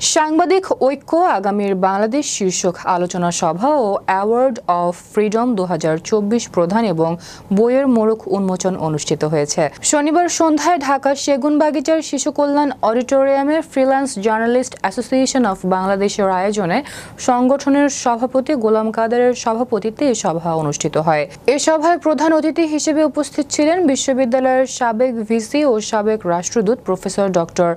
সাংবাদিক ঐক্য আগামীর বাংলাদেশ শীর্ষক আলোচনা সভা ও অ্যাওয়ার্ড অফ ফ্রিডম 2024 প্রদান এবং বইয়ের মোড়ক উন্মোচন অনুষ্ঠিত হয়েছে। শনিবার সন্ধ্যায় ঢাকার সেগুনবাগিচার শিশু কল্যাণ অডিটোরিয়ামে ফ্রিল্যান্স জার্নালিস্ট অ্যাসোসিয়েশন অফ বাংলাদেশের আয়োজনে সংগঠনের সভাপতি গোলাম কাদেরের সভাপতিত্বে এই সভা অনুষ্ঠিত হয়। এ সভায় প্রধান অতিথি হিসেবে উপস্থিত ছিলেন বিশ্ববিদ্যালয়ের সাবেক ভিসি ও সাবেক রাষ্ট্রদূত প্রফেসর ডক্টর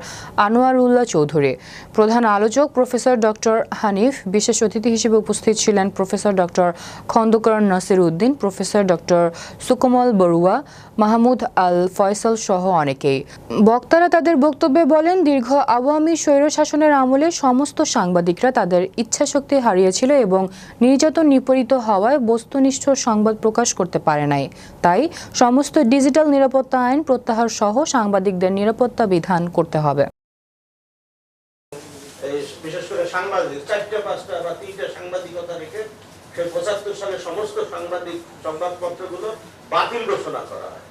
আনোয়ারুল্লাহ চৌধুরী। প্রধান আলোচক প্রফেসর ডক্টর হানিফ, বিশেষ অতিথি হিসেবে উপস্থিত ছিলেন professor doctor Khandaker Nasir Uddin, professor doctor Sukomal Barua, Mahmud Al Faisal সহ অনেকেই। বক্তারা তাদের বক্তব্যে বলেন, দীর্ঘ আওয়ামী স্বৈরশাসনের আমলে সমস্ত সাংবাদিকরা তাদের ইচ্ছাশক্তি হারিয়েছিল এবং নির্যাতন নিপীড়িত হওয়ায় বস্তুনিষ্ঠ সংবাদ প্রকাশ করতে পারে নাই। তাই সমস্ত ডিজিটাল নিরাপত্তা আইন প্রত্যাহার সহ সাংবাদিকদের নিরাপত্তা বিধান করতে হবে। বিশেষ করে সাংবাদিক 4টা 5টা বা 3টা সাংবাদিকতা রেখে 75 সালে সমস্ত সাংবাদিক সংবাদপত্রগুলো বাতিল ঘোষণা করা হয়।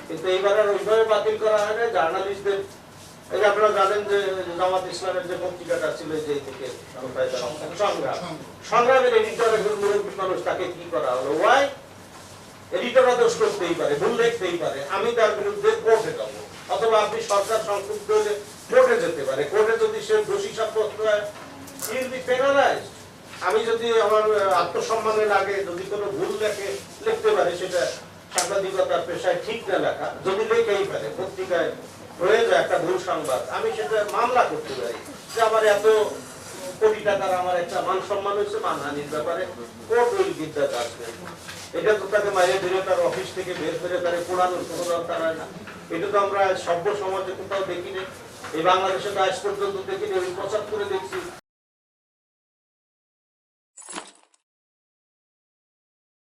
কিন্তু এইবার আর ওইভাবে বাতিল করা হয় না। জার্নালিস্টদের, এই যে আপনারা জানেন যে জামাত ইসলামের যে পত্রিকাটা ছিল যেই থেকে সংগ্রামের এডিটর একজন মুরব্বী মানুষ, তাকে কি করা হলো? ওয়াই এডিটররা দোষ করতেই পারে, ভুল লিখতেই পারে, আমি তার বিরুদ্ধে কোর্টে যাবো, অথবা আপনি সরকার সংক্ষুব্ধ হলে কোর্টে যেতে পারে। কোর্টে যদি সে দোষী সাব্যস্ত হয়, হি উইল বি পেনালাইজড। আমি যদি আমার আত্মসম্মানের আগে যদি কোনো ভুল লিখতে পারে, সেটা সাংবাদিকতার পেশায় ঠিক না লেখা, যদি লেখেই পারে, পত্রিকায় হয়ে যায় একটা ভুল সংবাদ, আমি সেটা মামলা করতে পারি যে আমার এত কোটি টাকার আমার একটা মান সম্মান হয়েছে, মানহানির ব্যাপারে court will give the judgement. এটা তো তাকে মাইরে ধরে তার অফিস থেকে বের করে তারে পোড়ানোর কোনো দরকার হয় না। এটা তো আমরা সভ্য সমাজে কোথাও দেখিনি, এই বাংলাদেশে তো আজ পর্যন্ত দেখিনি।